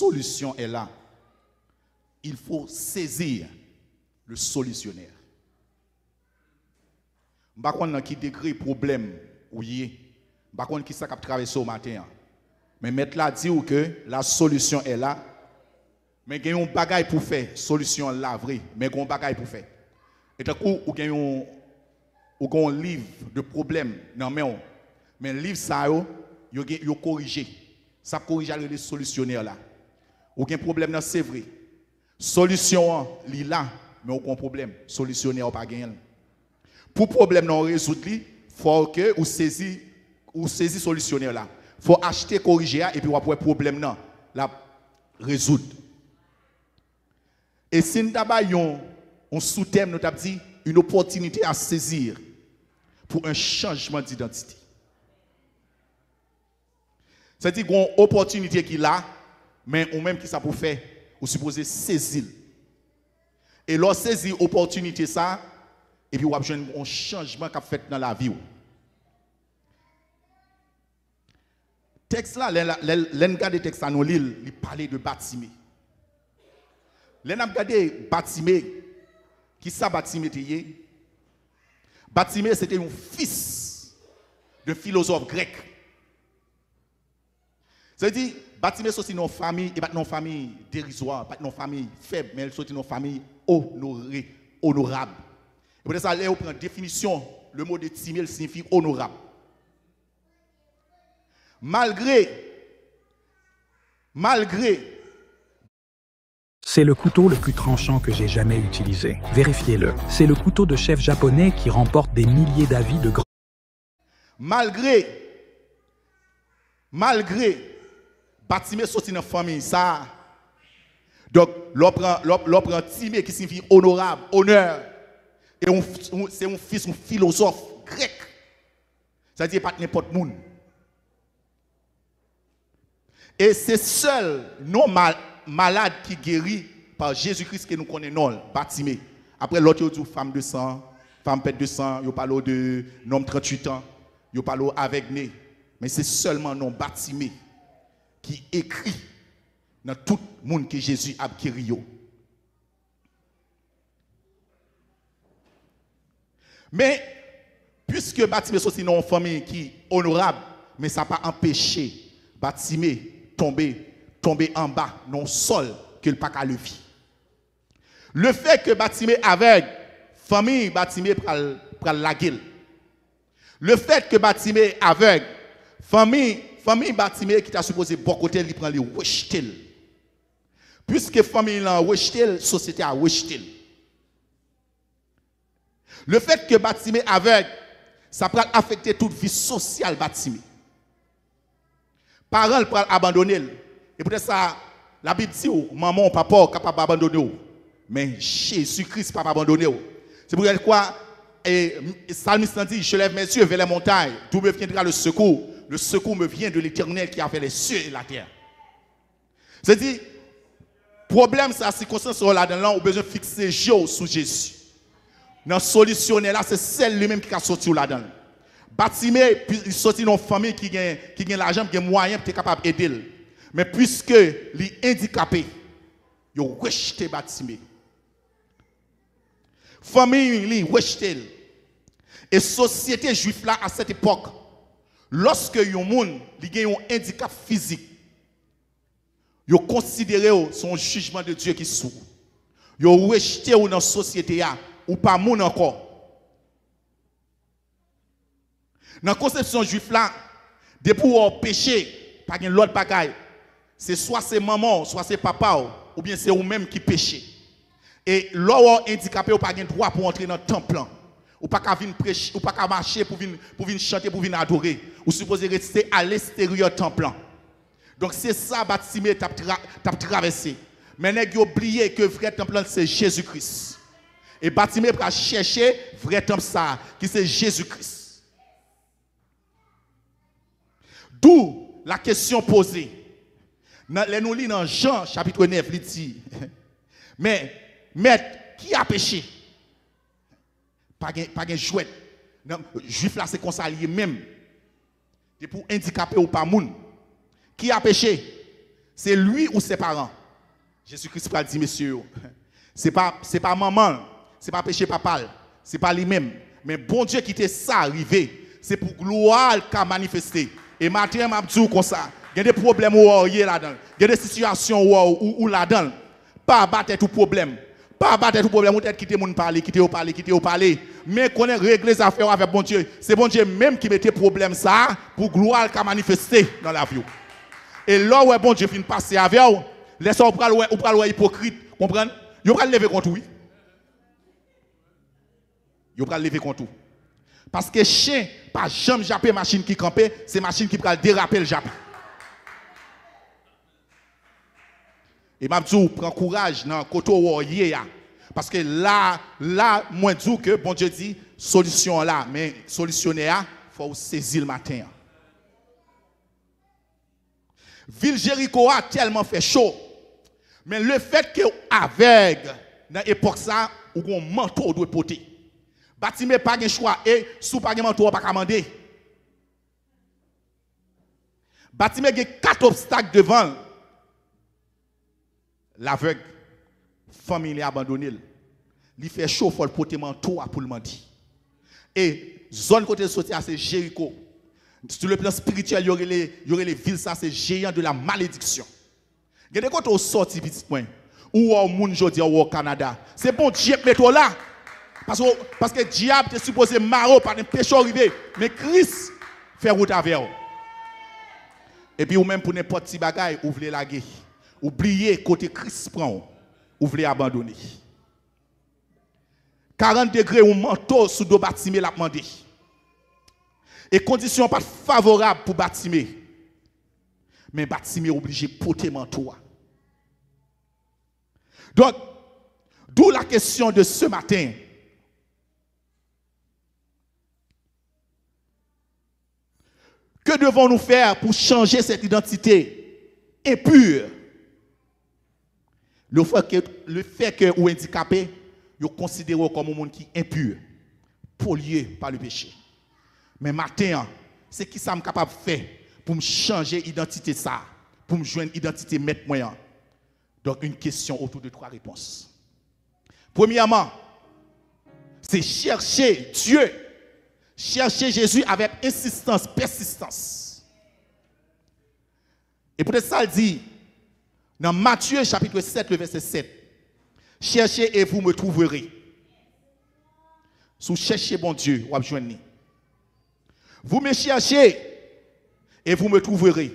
solution est là, il faut saisir le solutionnaire. Je ne sais pas qui décrit problème ou je ne sais pas qui ça traversé au matin. Mais mettre là dit que la solution est là. Mais il y a un bagage pour faire, solution là vrai, mais il y a un bagage pour faire. Et tant coup il y a un livre de problème non mais le livre ça yo corriger. Ça corrige les solutionnaires là. Ou un problème c'est vrai. Solution li là, mais aucun problème, solutionnaire pas gagner. Pour problème non résoudre li, faut que ou saisi solutionnaire là. Faut acheter corriger et puis on après problème non la résoudre. Et si nous avons un sous-thème, nous avons dit une opportunité à saisir pour un changement d'identité. C'est-à-dire qu'il y a une opportunité qui est là, mais ou même qui ça pour faire, vous supposez saisir. Et lorsque saisir l'opportunité ça, et puis vous avez un changement qui a fait dans la vie. Texte là, l'engagement des textes à nous lire, il parlait de Batimée. L'on a regardé Batimée, qui ça Batimée était? Batimée c'était un fils de philosophe grec. C'est-à-dire, Batimée sorti dans une famille, et pas une famille dérisoire, pas une famille faible, mais elle sorti dans une famille honorable. Et pour ça, là, on prend une définition, le mot de timide signifie honorable. Malgré C'est le couteau le plus tranchant que j'ai jamais utilisé. Vérifiez-le. C'est le couteau de chef japonais qui remporte des milliers d'avis de grands. Malgré Batimée sorti dans la famille, ça. Donc, l'on prend Timée qui signifie honorable, honneur. Et c'est un fils, un philosophe grec. C'est-à-dire pas n'importe qui. Et c'est seul non malade qui guérit par Jésus-Christ que nous connaissons, Batimée. Après l'autre, il dit femme de sang, femme pète de sang, il parle de homme 38 ans, il parle aveugle. Mais c'est seulement non Batimée qui écrit dans tout le monde que Jésus a guéri. Mais puisque Batimée est aussi dans une famille qui est honorable, mais ça n'a pas empêché Batimée tomber en bas, non sol, que le pas qu'à lever. Le fait que Batimée avec famille Batimée pral la gueule. Le fait que Batimée avec famille Batimée qui t'a supposé bon côté, il prend les rejeter. Puisque famille l'a rejeté, société a rejeté. Le fait que Batimée avec ça peut affecter toute vie sociale Batimée. Parents peuvent abandonner. Et peut-être ça, la Bible dit, maman, papa, capable d'abandonner. Mais Jésus-Christ pas abandonner. C'est pour quoi, et Psalmiste dit, je lève mes yeux vers les montagnes, d'où me viendra le secours. Le secours me vient de l'Éternel qui a fait les cieux et la terre. C'est-à-dire, problème, c'est la circonstance là-dedans, on a besoin de fixer Dieu sous Jésus. Dans solutionner là, c'est celle lui-même qui a sorti là-dedans. Batimée, il sorti dans une famille qui a l'argent, qui a moyen pour être capable d'aider. Mais puisque il est handicapé, il a rejeté Batimée. Famille, il a rejeté. Et société juive là, à cette époque, lorsque un monde a un handicap physique, il a considéré son jugement de Dieu qui souffre. Il a rejeté dans la société ou pas monde encore. Dans la conception juive là, depuis qu'on péché, pas l'autre bagaille, c'est soit c'est maman, soit c'est papa, ou bien c'est vous-même qui péché. Et l'homme handicapé, ou pas de droit pour entrer dans le temple. Ou pas qu'à venir prêcher, ou pas qu'à marcher pour venir chanter, pour venir adorer. Ou supposé rester à l'extérieur du temple. Donc c'est ça, Batimée t'a traversé. Mais n'a oublié que le vrai temple c'est Jésus-Christ. Et Batimée va chercher le vrai temple ça, qui c'est Jésus-Christ. D'où la question posée. Nous lisons dans Jean chapitre 9, il dit, mais maître, qui a péché? Pas de jouet. Juif là, c'est qu'on s'allie même. C'est pour handicaper ou pas moun. Qui a péché? C'est lui ou ses parents. Jésus-Christ a dit, monsieur, c'est pas maman, c'est pas péché papa, c'est pas lui-même. Mais bon Dieu qui était ça arrivé, c'est pour gloire qu'a manifesté. Et matin, m'a dit comme ça, il y a des problèmes où il y a là-dedans, il y a des situations où là-dedans, pas battre tout problème. Pas battre tout problème, peut-être quitter mon parler, quitter au parler. Mais qu'on ait réglé les affaires avec bon Dieu. C'est bon Dieu même qui mettait problème ça pour gloire qu'a manifesté dans la vie. Et là où bon Dieu finit passer avec vous, laissez vous pral hypocrite, comprenez? Vous pral lever contre lui. Vous pral lever contre tout. Parce que chien pas jamais japper machine qui campait, c'est machine qui pral déraper le japper. Et m'a dit prends courage dans côté où parce que là moi dis que bon Dieu dit solution là, mais solutionner il faut saisir le matin. Ville Jéricho a tellement fait chaud. Mais le fait que avec dans l'époque ça ou un manteau doit porter. Bâtiment pas de choix et sous pas de manteau pas commander. Bâtiment a 4 obstacles devant. L'aveugle famille abandonné. Il fait chaud faut porter manteau pour le mendier. Et zone côté sorti c'est Jéricho. Sur le plan spirituel, il y aurait les villes, ça c'est géant de la malédiction. Il y a des côtés où sorti petit point, ou au monde aujourd'hui ou au Canada. C'est bon Dieu qui met là. Parce que diable est supposé marrer par un péché arrivé. Mais Christ fait route avec vous. Et puis ou même pour n'importe petit bagaille, vous voulez laguer. Oubliez côté Christ prend, vous voulez abandonner. 40 degrés ou manteau sous dos bâtiment l'a demandé. Et conditions pas favorables pour bâtiment. Mais bâtiment obligé de porter manteau. Donc, d'où la question de ce matin. Que devons-nous faire pour changer cette identité impure? Le fait que vous handicapé, vous considérez comme un monde qui est impur, pollué par le péché. Mais maintenant, c'est qui ça me capable de faire pour me changer l'identité ça, pour me joindre l'identité mettre moyen. Donc une question autour de 3 réponses. Premièrement, c'est chercher Dieu, chercher Jésus avec insistance, persistance. Et peut-être ça le dit dans Matthieu chapitre 7, le verset 7. Cherchez et vous me trouverez. Si vous cherchez bon Dieu, vous allez joindre. Vous me cherchez et vous me trouverez.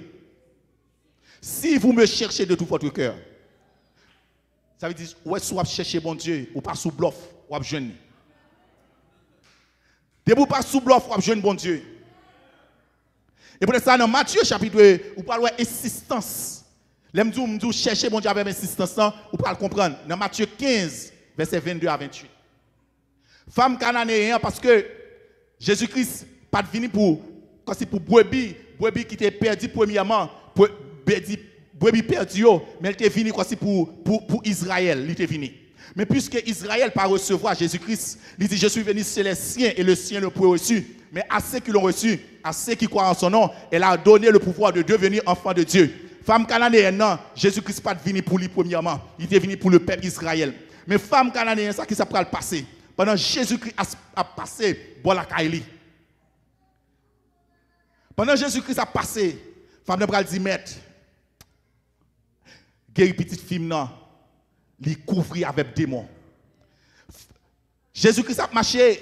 Si vous me cherchez de tout votre cœur, ça veut dire, ouais, soit chercher bon Dieu, ou pas sous bluff, ou pas jeune. Dès que vous pas sous bluff, ou pas jeune bon Dieu. Et pour ça, dans Matthieu chapitre, vous parlez insistance. L'aime dit chercher bon Dieu avec insistance, vous pouvez le comprendre. Dans Matthieu 15, verset 22 à 28. Femme cananéenne, parce que Jésus-Christ pas venu pour brebis qui était perdu premièrement, brebis perdu, mais il était venu pour Israël, il était venu. Mais puisque Israël pas recevoir Jésus-Christ, il dit je suis venu chez les siens et le sien le point reçu, mais à ceux qui l'ont reçu, à ceux qui croient en son nom, elle a donné le pouvoir de devenir enfant de Dieu. Femme cananéenne, non, Jésus-Christ pas venu pour lui premièrement, il était venu pour le peuple Israël. Mais femme cananéenne, ça qui ça peut le passer. Pendant Jésus-Christ a passé, bon la Kaili. Pendant Jésus-Christ a passé, femme de dit maître, guéri petite fille non, li couvri avec démon. Jésus-Christ a marché,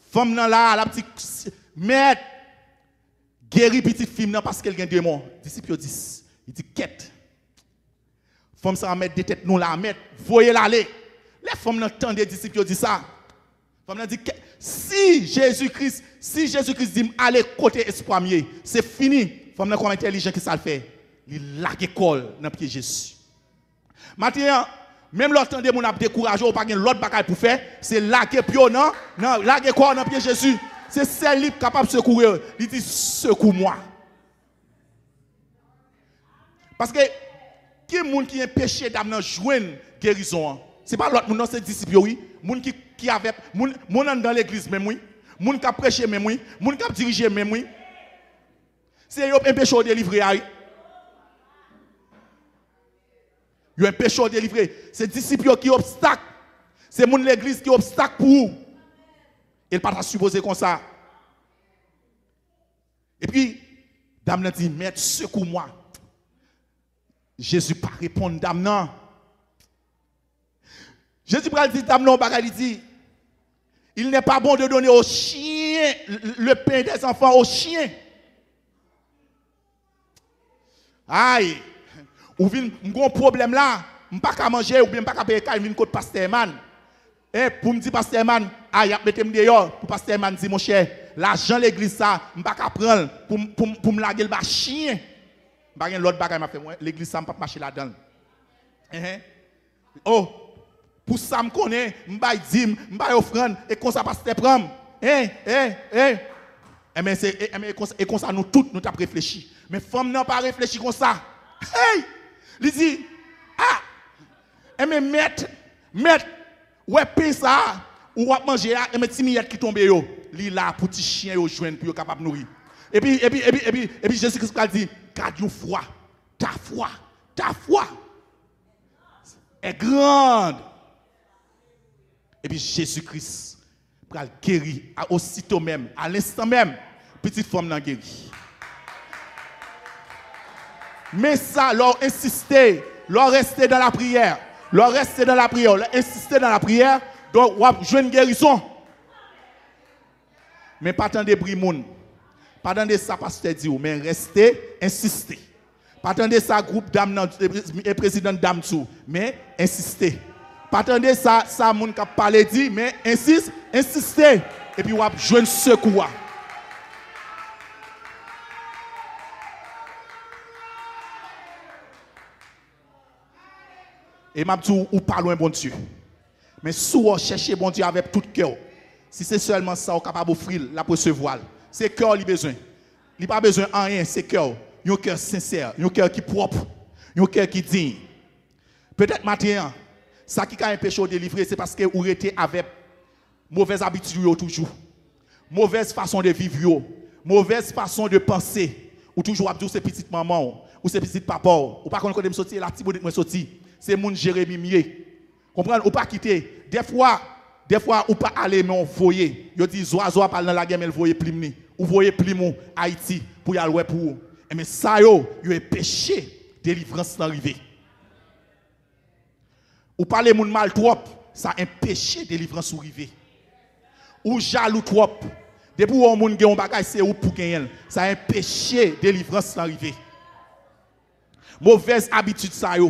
femme nan là, la petite maître, guéri petite fille non parce qu'elle a un démon. Disciple 10, il dit quête. Femme ça mettre des têtes nous la mettre, voyez l'aller. Les femmes n'entendent des disciples dit ça. Femme dit si Jésus-Christ dit allez côté espoir mieux, c'est fini. Femme n'a comme intelligent qui ça le fait. Il lague école dans pied Jésus. Maintenant, même l'autre temps mon a découragé ou pas l'autre bagaille pour faire, c'est lague pio non, lague école dans pied Jésus. C'est celle qui est capable de secourir. Il dit secoue-moi. Parce que qui est monde qui est péché d'amener joindre guérison. C'est pas l'autre monde, c'est disciple oui. Moun qui avait moun dans l'église même oui. Moun qui a prêché même oui. Moun qui a dirigé même oui. C'est yo un péché délivré. Il y a un péché délivré. C'est disciples qui obstacle. C'est mon l'église qui obstacle pour vous. Il pas supposé comme ça. Et puis, dame dit, maître, secoue-moi. Jésus pas répondre, dame non. Jésus pas dit, dame non, il dit, il n'est pas bon de donner aux chiens le pain des enfants aux chiens. Aïe, ou vient un problème là, je ne peux pas manger ou bien je ne peux pas payer quand je viens contre pasteur man. Et pour me dire pasteur man, aïe, mettez-moi dehors pour pasteur man dit mon cher, l'argent l'église ça, je ne peux pas prendre pour me laguer le chien. Je ne l'autre bagage m'a fait l'église ça, je ne peux pas marcher là-dedans. Oh, pour ça me connaît, je vais dire, je vais offrande et comme ça pasteur prend. Et comme ça nous tous nous avons réfléchi. Mais femme n'a pas réfléchi comme ça. Hey! Il dit, mais mettre, ouais, pain ça, ou va manger, et mes petits miettes qui tombent, il là pour petit chien, au joindre, pour capable de nourrir. Et puis Jésus-Christ a dit, garde une foi, ta foi est grande. Et puis Jésus-Christ a guéri, aussitôt même, à l'instant même, petite femme n'a guéri. Mais ça, leur insister, leur rester dans la prière, leur insister dans la prière, donc on jouer une guérison. Mais pas tant de brimoun, pas tant de ça pasteur dit, mais rester, insister. Pas tant de ça groupe d'âme et président d'âme tout, mais insister. Pas tant de ça moun qui parle dit, mais insister. Et puis on jouer un secours. Et m'a dit ou pas loin bon Dieu. Mais si vous cherchez bon Dieu avec tout cœur, si c'est seulement ça, vous êtes capable d'offrir la recevoir. C'est cœur qui a besoin. Il n'a pas besoin de rien, c'est cœur. Un cœur sincère, un cœur qui est propre, un cœur qui est digne. Peut-être maintenant, ça qui a un péché délivré, c'est parce que vous êtes avec mauvaise habitude toujours. Mauvaise façon de vivre, mauvaise façon de penser. Ou toujours à dire c'est petite maman, ou c'est petite papa, ou pas quand me sortir, la petite bonne me sortir. C'est mon Jérémie mieux. Comprenez? Ou pas quitter. Des fois, ou pas aller, mais on voyait. Yo dit, Zoazo parle dans la guerre, mais elle voyait plus. Ou voyez plus Haïti pour y aller pour vous. Mais ça, yo est péché, délivrance d'arriver. Ou parler moun mal trop, ça un péché, délivrance arriver. Ou jaloux trop. Depuis où on moun gen on bagay c'est ou pour gagner. Ça un péché, délivrance d'arriver. Mauvaise habitude ça yo.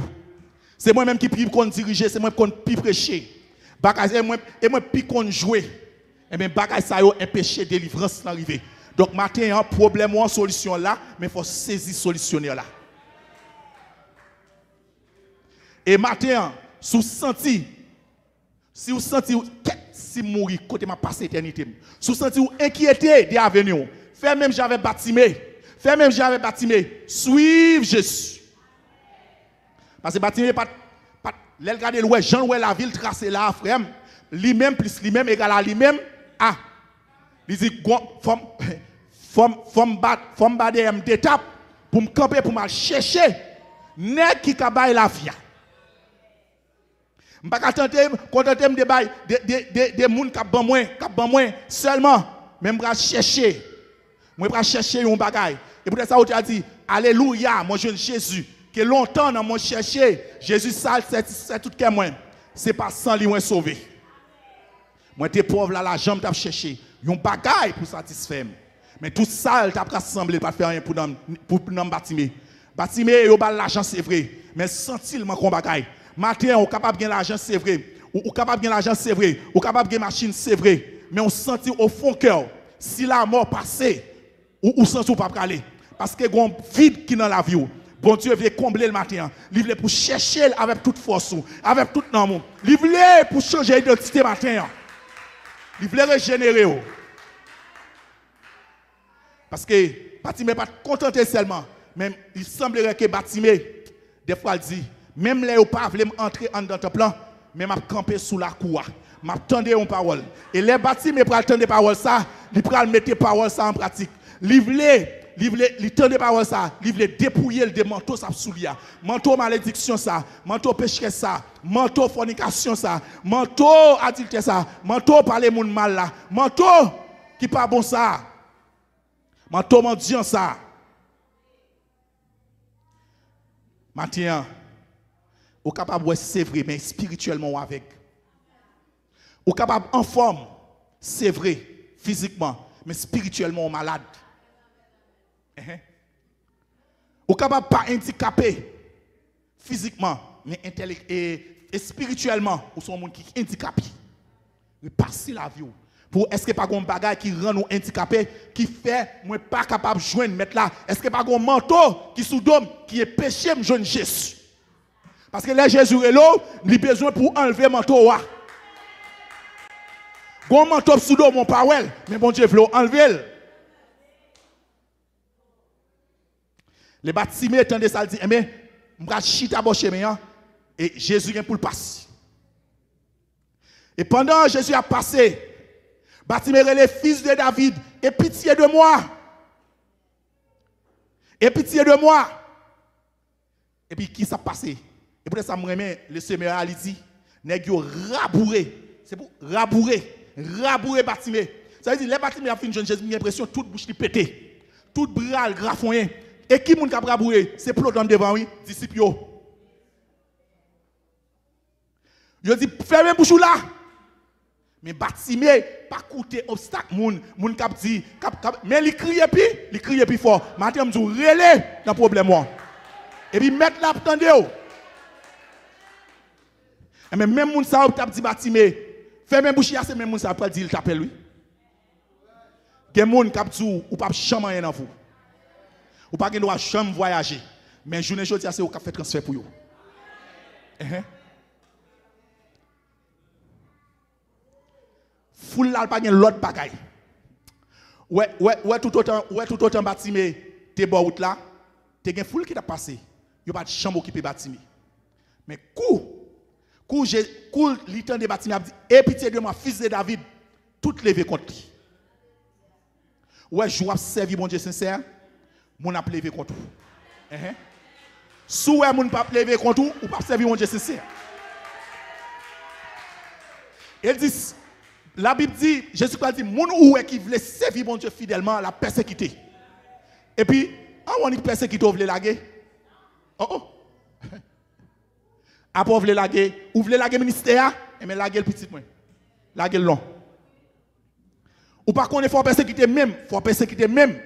C'est moi-même qui prie qu'on diriger, c'est moi qui prêcher. Et moi qui qu'on jouer. Et bien, bagay ça yo un péché, délivrance d'arriver. Donc, maintenant, un problème ou une solution là, mais il faut saisir solutionner là. Et maintenant, si vous sentez, si mourir, côté ma passe éternité, si vous sentez inquiété de l'avenir, faites même j'avais bâtimé, suivez Jésus. Parce que bâtimé, l'el gade l'ouest, Jean ouest la ville tracée là, frère, lui-même plus lui-même égale à lui-même, il dit, femme battre d'étape pour me camper, pour me chercher, n'est qui kabaye la vie. Je ne peux pas contenter de gens qui ont moins seulement, mais je vais chercher. Je vais chercher un bagage. Et pour ça, on a dit, Alléluia, mon jeune Jésus, que longtemps dans mon chercher, Jésus c'est tout que moi. Ce n'est pas sans lui sauver. Moi, t'es pauvre là, la jambe t'a cherché. Un bagage pour satisfaire. Mais tout ça, il t'a rassemblé pour faire rien pour nous bâtiment. Bâtiment, il y a l'argent, c'est vrai. Mais sentilement qu'on bagaille. Matin, on est capable de gagner l'argent, c'est vrai. On est capable de gagner l'argent, c'est vrai. On est capable de gagner machine, c'est vrai. Mais on sent au fond cœur, si la mort passée, ou sent ou pas aller. Parce que il y a un vide qui est dans la vie. Bon Dieu vient combler le matin. Il veut pour chercher avec toute force, avec tout nom. Il veut pour changer d'identité matin. Il veut régénérer. Parce que Batimé n'est pas contenté seulement. Mais il semblerait que Batimé, des fois, il dit, même les pas veulent entrer dans le plan, mais m'a campé sous la cour. M'a tendé une parole. Et les Batimé pour attendre des paroles ça, il peut mettre les paroles ça en pratique. Il veut il tend des paroles ça, il veut dépouiller le manteau ça soulier, manteau malédiction ça, manteau péché ça, manteau fornication ça, manteau adultère ça, manteau parler moun mal là, manteau qui pas bon ça. Manteau mendiant ça. Maintenant, ou capable de c'est vrai mais spirituellement avec. Ou capable en forme, c'est vrai physiquement mais spirituellement malade. Ou capable pas handicapé physiquement mais et spirituellement ou sont monde qui handicapé. Mais passer la vie. Pour est-ce que pas un bagage qui rend nous handicapés qui fait moi pas capable de joindre mettre là est-ce que pas un manteau qui sous dôme qui est péché me joindre Jésus. Parce que là Jésus est là, il a besoin pour enlever manteau wa. Gon manteau sous dôme mon pas well, mais bon Dieu veut enlever. Les bâtiments entendent ça dit mais m'ra chita boche men et Jésus vient pour le passer. Et pendant Jésus a passé Bartimée les fils de David, et pitié de moi. Et pitié de moi. Et puis qui ça passé? Et pour ça, le Seigneur a dit, nèg yo rabouré. C'est pour rabourer Bartimée. Ça veut dire, les Bartimée a fait une jeune Jésus, j'ai l'impression toute bouche li pété. Toute bras le grafonné. Et qui moun ka rabourer? C'est plot dans devant oui, disciple yo. Yo dit, fermez bouche là. Mais Bartimée pas coûter obstacle moun k'ap dit mais il criait puis fort matin m'dou relé dans problème moi et puis mettre là attendez mais même moun ça t'a dit Bartimée ferme bouche c'est même moun ça après dire il t'appelle lui gen moun k'ap dit ou pas chambre rien dans vous ou pas gen droit chambre voyager mais journée jodi c'est ou k'ap fait transfert pour yo foule là pas gen l'autre bagaille ouais tout autant Bartimée t'es bon route là t'es gen foule qui t'a passé yo pas de chambre occupé Bartimée mais coup l'étang de Bartimée a dit et pitié de moi fils de David tout levé contre lui ouais je vais servir mon Dieu sincère mon a levé contre sous ouais mon pas levé contre ou pas servir mon Dieu sincère il dit la Bible dit, Jésus-Christ dit, moun ou qui voulait servir mon Dieu fidèlement, la persécuté. Et puis, on est persécuté, vous voulez laguer? Oh. Après, vous voulez laguer, ou voulez laguer ministère, et mais laguer le petit moins. Laguer le long. Ou par contre, il faut persécuter même.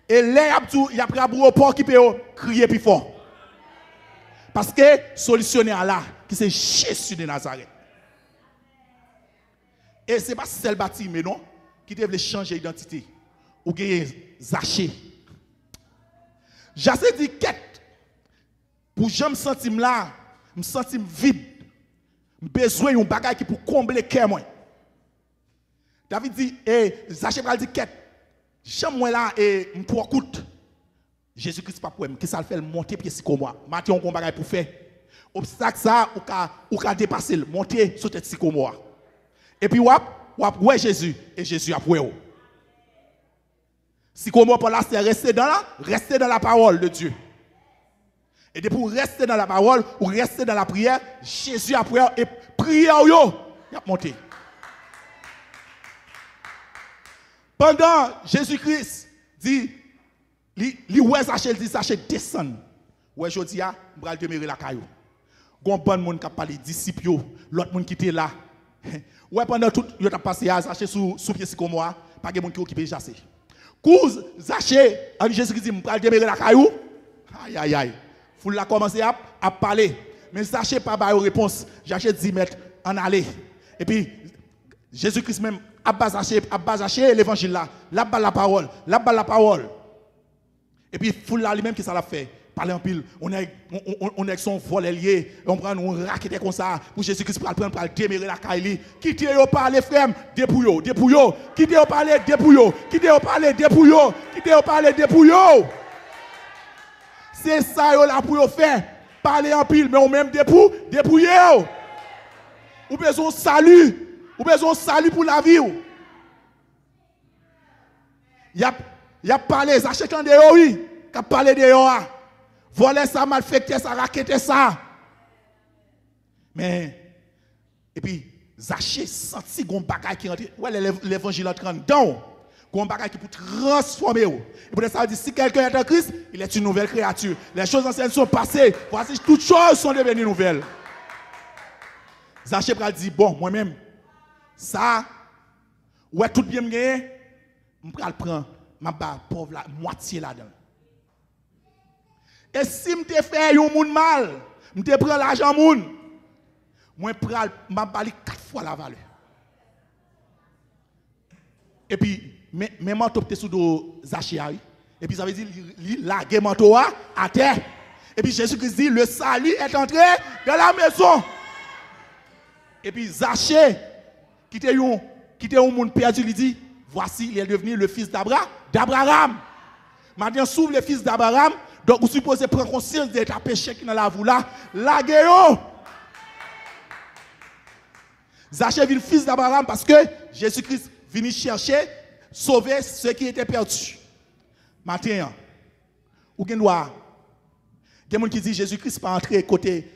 Et là, il y a pris un port qui peut crier plus fort. Parce que, solutionnaire là, qui c'est Jésus de Nazareth. Et ce n'est pas seul Bartimée, non, qui devait changer d'identité. Ou gagner Zaché. Zaché dit quête. Pour que je me sente là, je me sente vide. J'ai besoin d'un bagage qui pour combler le cœur. David dit, Zaché dit quête. J'aime là et je pour écouter. Jésus-Christ pas pour moi. Qui ça le fait monter pied comme moi. Maintenant on bagage pour faire. Obstacle ça ou ka dépasser, monter sur tête comme moi. Et puis, ouais Jésus, et Jésus a prouvé. Si comment pour là, c'est rester dans la parole de Dieu. Et de pour rester dans la parole, ou rester dans la prière, Jésus a prouvé, et prière, il a monté. Pendant Jésus-Christ dit, ouais Zaché, il dit Zaché, descend. Ouais, je dis, je vais demeurer la caillou. Gon bon monde qui a parlé, disciples, l'autre monde qui était là. Ouais, pendant tout, il a passé à Zaché sous pied comme moi, pas de monde qui occupe Zaché. Couz, Zaché, Jésus dit, je vais demeurer la caillou. Aïe. Faut la commencer à parler. Mais Zaché pas de réponse. Zaché dit, mettre en aller. Et puis, Jésus-Christ même, à Zaché, l'évangile là, là-bas la parole. Et puis, faut là lui-même qui ça l'a fait. Parler en pile, on est son volet lié, on prend un raquette comme ça, pour Jésus-Christ pour le démérer la caille. Quittez yo parler frère, dépouillez. Quittez yo parler, dépouillez. C'est ça yo là pour yo faire. Parler en pile, mais on même dépouillez. Ou besoin salut pour la vie. Y Il a parlé, Zaché tande yo, oui. Il a parlé de yo. Voler ça, malfecter ça, raqueter ça. Mais, et puis, Zaché senti gon bagay qui rentre. Ouais, l'évangile entre dedans. Gon bagay qui peut transformer. Et pour ça, dit, si quelqu'un est en Christ, il est une nouvelle créature. Les choses anciennes sont passées. Voici, toutes choses sont devenues nouvelles. Zaché pral dit, bon, moi-même, ça, ouais, tout bien me gagné, je pral prendre ma pauvre la moitié là-dedans. Et si je te fais un moun mal, je te prends l'argent moun, moi pral m'a bali 4 fois la valeur. Et puis mes manteaux étaient sous dos Zaché. Et puis ça veut dire la guerre manteau à terre. Et puis Jésus-Christ dit le salut est entré dans la maison. Et puis Zaché qui était un monde perdu, il dit voici il est devenu le fils d'Abraham. Maintenant s'ouvre le fils d'Abraham. Donc, vous supposez prendre conscience de ta péché qui est dans la voie là. La guerre. Zaché est le fils d'Abraham parce que Jésus-Christ vient chercher, sauver ceux qui étaient perdus. Maintenant, ou bien doit. Il y a des gens qui disent Jésus-Christ pas entrer côté,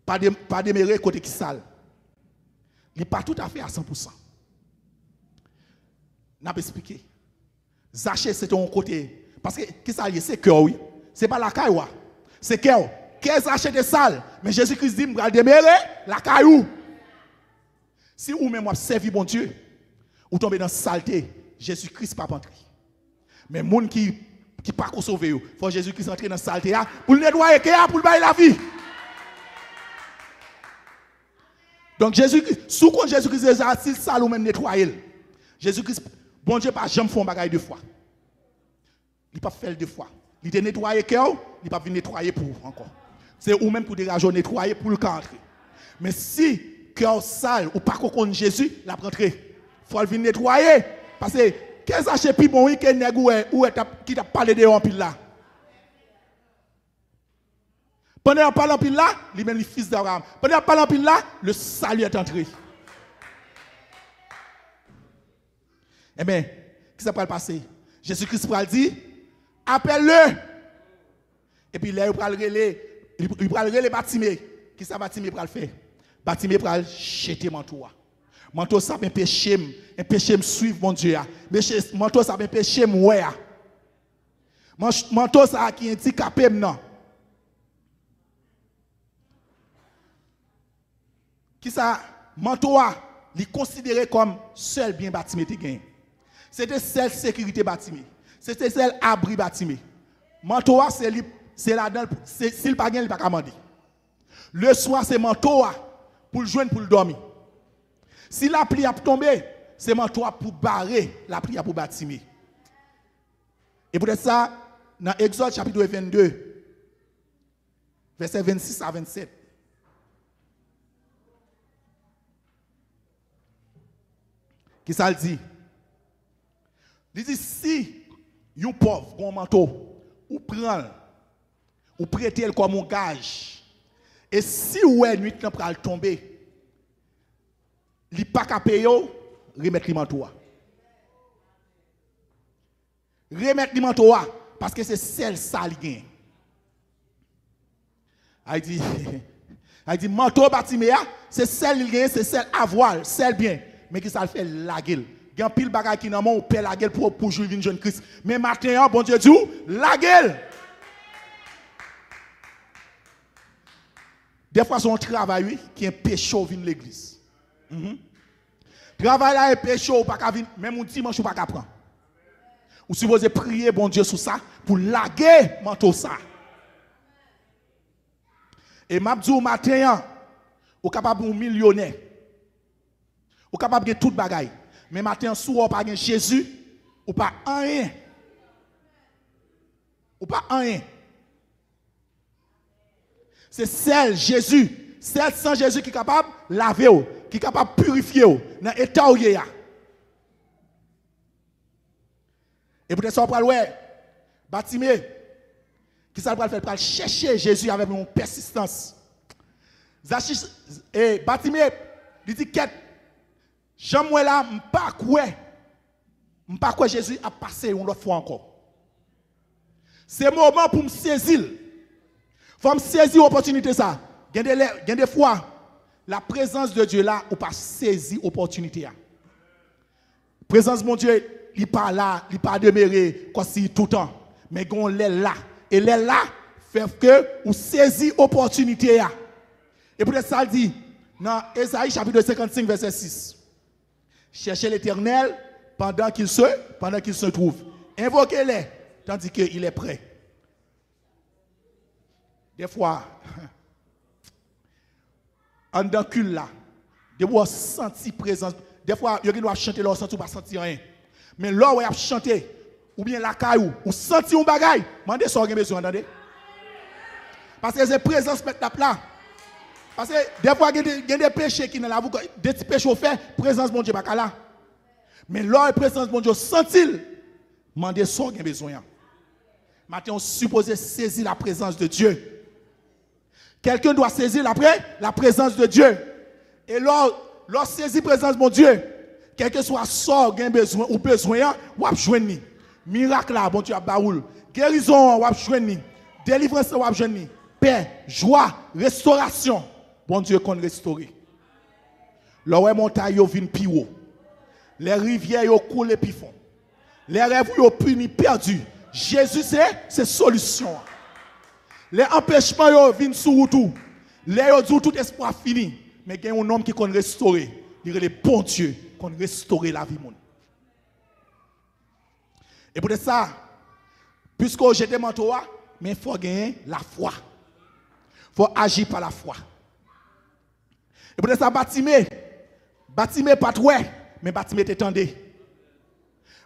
pas demeurer côté qui sale. Il n'est pas tout à fait à 100%. Je vais expliquer. Zaché, c'est un côté. Parce que, qui ça y est, c'est cœur, oui. C'est pas la caille, c'est cœur. Qu'est-ce Zaché de sale? Mais Jésus-Christ dit, je vais demeurer la caille. Si vous même servi bon Dieu, vous tombez dans la saleté, Jésus-Christ pas entrer. Mais les gens qui ne pas sauver, il faut Jésus-Christ entrer dans la saleté pour nettoyer, pour bailler la vie. Donc Jésus-Christ, sous compte Jésus-Christ, s'il sale ou même nettoyer. Jésus-Christ, bon Dieu, pas jamais fait un bagage 2 fois. Il pas fait 2 fois. Il te nettoyer cœur, il pas venir nettoyer pour encore. C'est ou même pour des raisons nettoyer pour le entrer. Mais si cœur sale ou pas qu'on Jésus, la rentrer. Faut le venir nettoyer parce que qu'est-ce que plus bon oui que nèg ou qui t'a parlé de en pile là. Pendant parle en pile là, lui même le fils d'Abraham. Pendant parle en pile là, le salut est entré. Eh bien, qu'est-ce qui va le passer? Jésus-Christ va dire appelle-le. Et puis là, il va le relais Batimé. Qui ça Batimé va le faire? Batimé va jeter manteau. Manteau ça un péché me suivre mon Dieu. Manteau ça un péché me ouais. Manteau ça qui est handicapé non. Qui ça manteau il est considéré comme seul bien Batimé te gagne. C'était seule sécurité Batimé. C'était seul abri Batimé. Manteau c'est là-dedans, s'il pas gagne, il pas commander. Le soir c'est manteau pour le joindre pour le dormir. Si la pluie a tombé, c'est manteau pour barrer la pluie pour Batimé. Et pour ça, dans Exode chapitre 22, verset 26 à 27. Qui ça le dit? Il dit si un pauvre un manteau ou prend ou prêter comme un gage et si ouais nuit n'a pas tomber il pas qu'à payer remettre le manteau. Remettre le manteau parce que c'est celle ça il gagne. Il dit manteau Batimé c'est celle il gagne, c'est celle à voile, celle bien mais qui ça le fait la gueule. Il y a un pile bagage qui n'a pas perd la gueule pour jouer une jeune Christ. Mais maintenant, bon Dieu dit, la gueule. Des fois, c'est un travail qui est péché au vin l'église. Travail là est péché ou pas qu'à venir, même un dimanche ou pas qu'à prendre. Ou si vous prier bon Dieu sur ça pour laguer manteau ça. Et m'a dit au matin, ou capable un millionnaire. Ou capable de tout bagaille. Mais matin, si vous pas Jésus, ou pas rien. Ou pas rien. C'est celle Jésus, celle sans Jésus qui est capable de laver, qui est capable de purifier dans l'état où il y a. Et peut-être ça va le Batimé, qui ça va faire pour chercher Jésus avec une persistance. Et Batimé, il dit qu'est Jean là, m'pas quoi Jésus a passé une autre fois encore. C'est le moment pour me saisir. Faut me saisir l'opportunité ça. Il y a des fois, la présence de Dieu là, ou pas saisir l'opportunité. La présence de mon Dieu, il n'est pas là, il n'est pas demeuré comme si tout le temps. Mais on est là. Et l'est là fait que vous saisissez l'opportunité. Et peut-être ça dit, dans Ésaïe chapitre 55, verset 6. Cherchez l'Éternel pendant qu'il se trouve. Invoquez-le, tandis qu'il est prêt. Des fois, en dans cul là, de vous sentir présence. Des fois, vous doit chanter là, vous pas sentir rien. Mais là où vous chanter, ou bien la caillou, ou sentir un bagage, demandez ça, vous avez besoin, entendez? Parce que c'est présence maintenant là. Parce que des fois, il y a des péchés qui sont là, des petits péchés faits, présence de Dieu pas là. Mais là, présence de Dieu, sentir, demandez ça, vous avez besoin. Maintenant, on suppose saisir la présence de Dieu. Quelqu'un doit saisir la présence de Dieu. Et lorsqu'on saisit la présence de mon Dieu, quel que soit sort, besoin ou besoin, ou joindre. Miracle là, bon Dieu a baoul. Guérison, ou joindre. Délivrance, ou joindre. Paix, joie, restauration. Bon Dieu qu'on restaure. Là où les montagnes viennent plus haut. Les rivières coulent plus fond. Les rêves sont punis, perdus. Jésus, c'est solution. Les empêchements viennent sur tout. Les tout espoir fini. Mais il y a un homme qui peut restaurer. Il est le bon Dieu qui peut restaurer la vie. Et pour ça, puisque j'ai des manteaux, mais il faut gagner la foi. Il faut agir par la foi. Et pour ça, bâtiment pas de ouais, mais bâtiment t'étendez.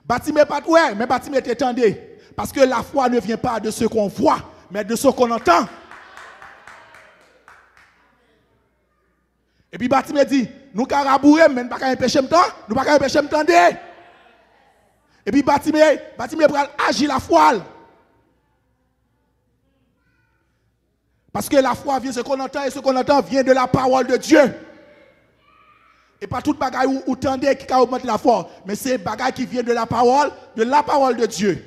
Bâtiment pas de ouais, mais bâtiment t'étendez. Parce que la foi ne vient pas de ce qu'on voit, mais de ce qu'on entend. Et puis bâtiment dit, nous avons raboué, mais nous ne pouvons pas empêcher le temps, nous ne pouvons pas empêcher le temps. Et puis bâtiment pour agir la foi. Parce que la foi vient de ce qu'on entend, et ce qu'on entend vient de la parole de Dieu. Et pas tout bagaille ou tendez qui a augmenté la foi, mais c'est bagaille qui vient de la parole de Dieu.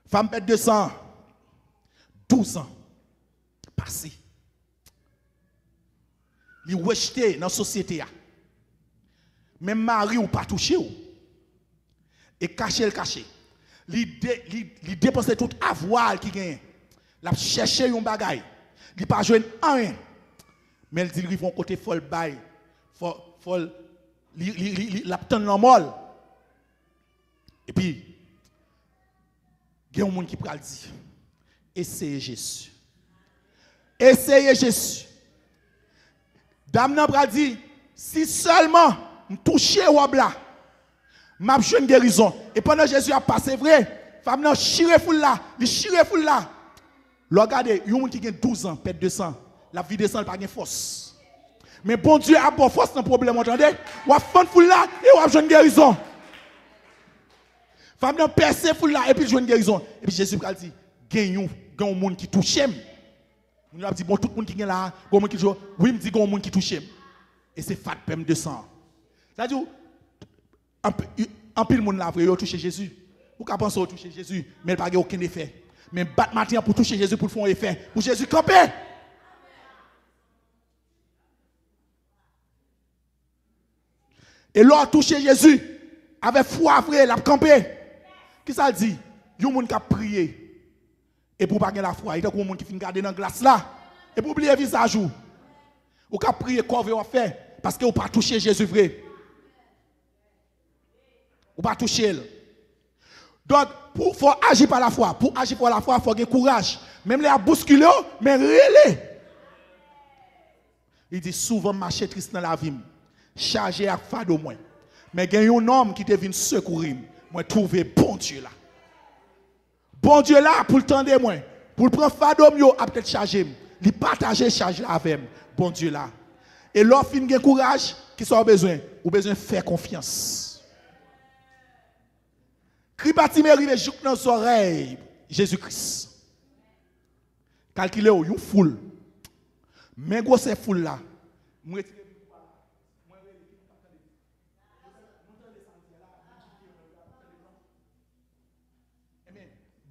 Femme pète 12 ans passé. Il est rejeté dans la société. Même mari ou pas touché. Et caché. Il dépense tout avoir qui gagne. Il a cherché un bagage. Il n'a pas joué rien. Mais il dit qu'ils vont côté folle bail. Il a obtenu normal. Et puis, il y a un monde qui peut dire, essayez Jésus. Essayez Jésus. Dame n'a pas dit, si seulement je touche au là, m'a joué une guérison. Et pendant que Jésus a passé, vrai, femme n'a chiré foule là, il chiré foule là. Regardez, il y a un monde qui a 12 ans, pète 200. La vie descend pas de force. Mais bon Dieu a bon force dans le problème, entendez? Ou a fait foule là, et ou a joué une guérison. Femme n'a percé foule là, et puis joué une guérison. Et puis Jésus a dit, gagne un monde qui touche. On a dit, bon, tout le monde qui est là, il y a un monde qui joue. Oui, il me dit, il y a un monde qui touche. Et c'est fat pem 200. C'est-à-dire, en pile monde là, il a touché Jésus. Vous pouvez penser à toucher Jésus, mais il n'y a pas aucun effet. Mais battre matin pour toucher Jésus, pour faire un effet. Pour Jésus camper. Et là, toucher Jésus, avec foi vrai, il a campé. Qui ça dit? Il y a un monde qui a prié. Et pour ne pas gagner la foi, il y a un monde qui finit garder dans la glace là. Et pour oublier le visage. Ou qui prier, quoi vous faire? Parce que vous ne pas toucher Jésus vrai. Ou pas toucher. Donc, il faut agir par la foi. Pour agir par la foi, il faut avoir courage. Même les bousculer, mais relais. Il dit souvent marcher triste dans la vie. Chargé à fado moins. Mais il y a un homme qui te vient secourir. Moi, trouver bon Dieu là. Bon Dieu là, pour le temps de moi. Pour le prendre fado, à peut-être charger. Il partager charge là avec moi. Bon Dieu là. Et l'offre, il y a courage qui soit besoin. Ou besoin de faire confiance. Cri Bartimée arrive jusque dans ses oreilles, Jésus-Christ. Calculez une foule. Mais gros cette foule là.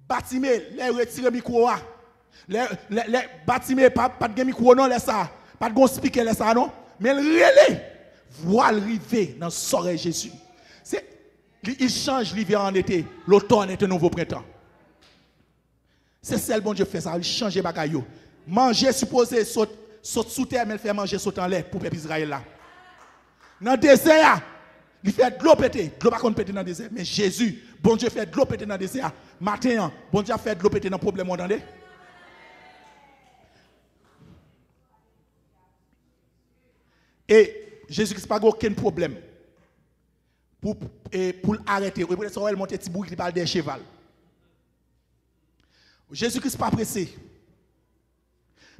Batimé, les retirer micro. Les Batimé, pas de micro, non, laisse ça. Pas de speaker, laisse ça, non. Mais le relais, voile river dans l'oreille Jésus. Il change l'hiver en été, l'automne est un nouveau printemps. C'est ça le bon Dieu fait ça, il change les bagailles. Manger supposé saute sous terre, mais il fait manger saute en l'air pour le peuple Israël là. Dans le désert, il fait de l'eau péter. De l'eau pas qu'on péter dans le désert. Mais Jésus, bon Dieu fait de l'eau péter dans le désert. Matin, bon Dieu fait de l'eau péter dans le problème, vous entendez? Et Jésus-Christ n'a pas aucun problème pour arrêter. Vous pouvez savoir, il monte un petit bouc qui parle des cheval. Jésus-Christ n'est pas pressé.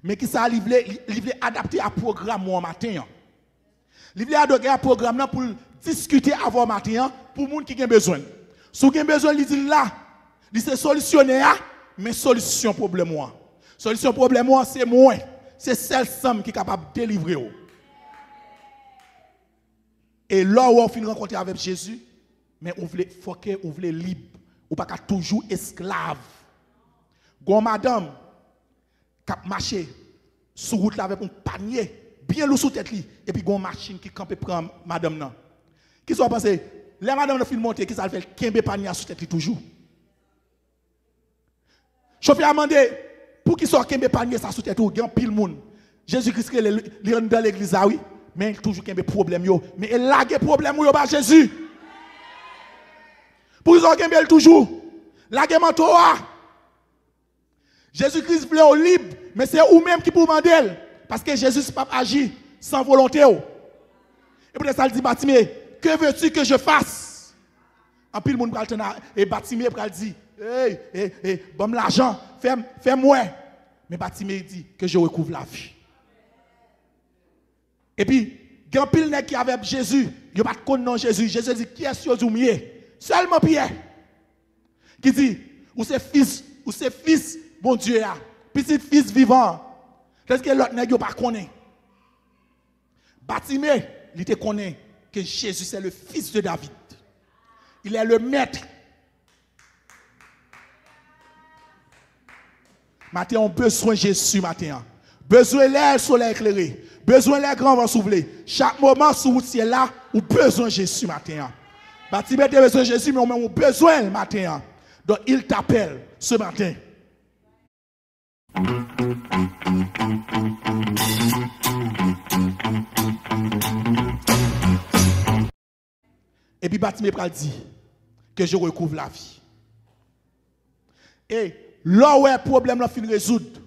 Mais qui ça, il voulait adapter à programme au matin. Il voulait adapter à programme pour discuter avant matin pour les gens qui ont besoin. Si vous avez besoin, il dit là, il c'est solutionner, mais solution problème. Solution problème, c'est moi. C'est celle somme qui est capable de délivrer. Et là où on finit rencontrer avec Jésus, mais on voulait libre, ou pas toujours esclave. Gon madame qui marché sur route là avec un panier bien lourd sous tête li et puis gon machine qui campe prend madame nan. Qui soit pensé les madame nan fin monter qui ça fait kembe panier sous tête li toujours. Chauffeur a demandé pour qui soit kembe panier ça sous tête ou gen pile monde. Jésus-Christ li rentre dans l'église oui, mais toujours kembe problème yo, mais il lague problème yo ba Jésus. Pour ils ont kembe toujours. Lague manto Jésus-Christ voulait au libre, mais c'est vous-même qui vous demandez. Parce que Jésus ne peut pas agir sans volonté. Et puis ça, il dit, Batimé, que veux-tu que je fasse? En plus, le monde va et Batimé va dire, hey, bon l'argent, fais-moi. Mais Batimé dit que je recouvre la vie. Et puis, il y a un pile qui avait Jésus, il n'y a pas de connaître Jésus. Jésus dit, qui est sur du mieux? Seulement Pierre. Qui dit, ou c'est fils, bon Dieu, petit fils vivant. Qu'est-ce que l'autre n'a pas connu? Batimé, il te connaît que Jésus c'est le fils de David. Il est le maître. Matin, on a besoin de Jésus matin. Besoin de l'air soleil éclairé. Besoin de l'air grand vent soufflé. Chaque moment sous le ciel là, on a besoin de Jésus matin. Batimé a besoin de Jésus, mais on a besoin matin. Donc il t'appelle ce matin. Et puis Batimé pral dit que je recouvre la vie. Et là où le problème là fin résoudre,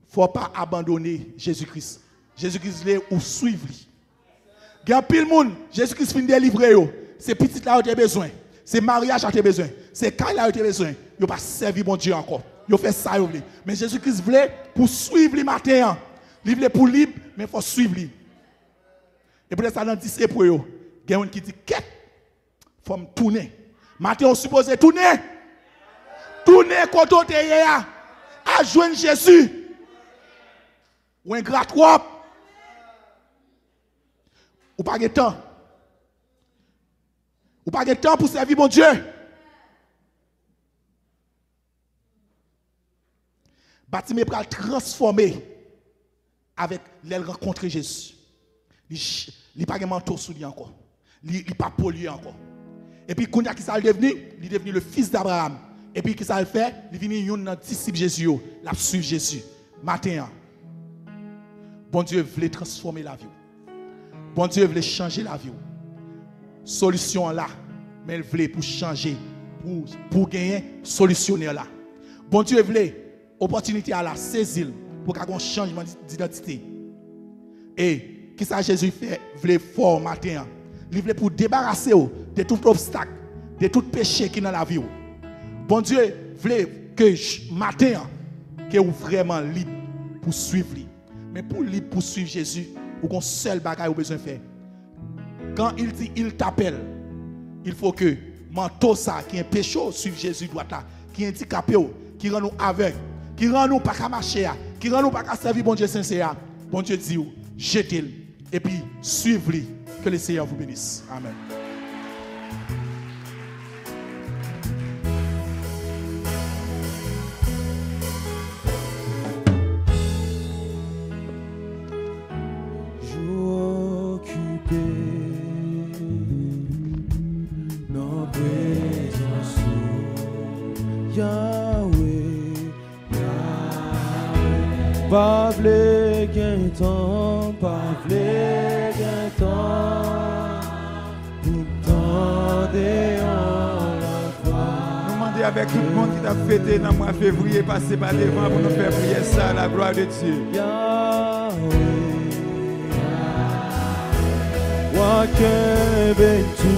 faut pas abandonner Jésus-Christ. Jésus-Christ là ou suivre lui. Gan pile monde, Jésus-Christ fin délivrer yo. C'est petit là où tu as besoin. C'est mariage à tu as besoin. C'est quand là où tu as besoin. Yo pas servir bon Dieu encore. Yo fait ça yo vle. Mais Jésus-Christ voulait pour suivre les matin. Il voulait pour libre, mais faut suivre lui. Et pour ça dans 10 pour yo, il y a un qui dit quête. Faut me tourner. Matin on suppose tourner. Tourner quand on est à joindre Jésus. Ou un gras trop. Ou pas de temps. Ou pas de temps pour servir mon Dieu. Batimé pral transformer avec l'aile rencontrer Jésus. Il pas de manteau sous lui encore. Il pas pollué encore. Et puis quand il est devenu le fils d'Abraham. Et puis qui ça le fait, il est devenu un disciple Jésus, la suivre Jésus. Matin. Bon Dieu voulait transformer la vie. Bon Dieu voulait changer la vie. Solution là, mais il voulait pour changer, pour gagner, solutionner là. Bon Dieu voulait opportunité à la saisir pour qu'il y ait un changement d'identité. Et qui ça Jésus fait, voulait fort matin. Il voulait pour débarrasser de tout obstacle, de tout péché qui est dans la vie. Bon Dieu voulait que matin, que vous vraiment libre pour suivre lui. Mais pour libre pour suivre Jésus, ou qu'on seul bagage vous besoin de faire. Quand il dit il t'appelle, il faut que manteau ça qui est péché suivre Jésus droit là, qui est handicapé, qui rend nous aveugles, qui rend nous pas qu'à marcher, qui rend nous pas qu'à servir bon Dieu sincère. Bon Dieu dit jetez-le et puis suivez-le. Que le Seigneur vous bénisse. Amen. Yahweh, Yahweh. Pas vle gen temps, pas vle gen temps. Pour tendre en la foi. Nous demandons avec tout le monde qui t'a fêté dans le mois de février, passer par devant pour nous faire prier ça, la gloire de Dieu. Yahweh, Yahweh. Wa ke ben tu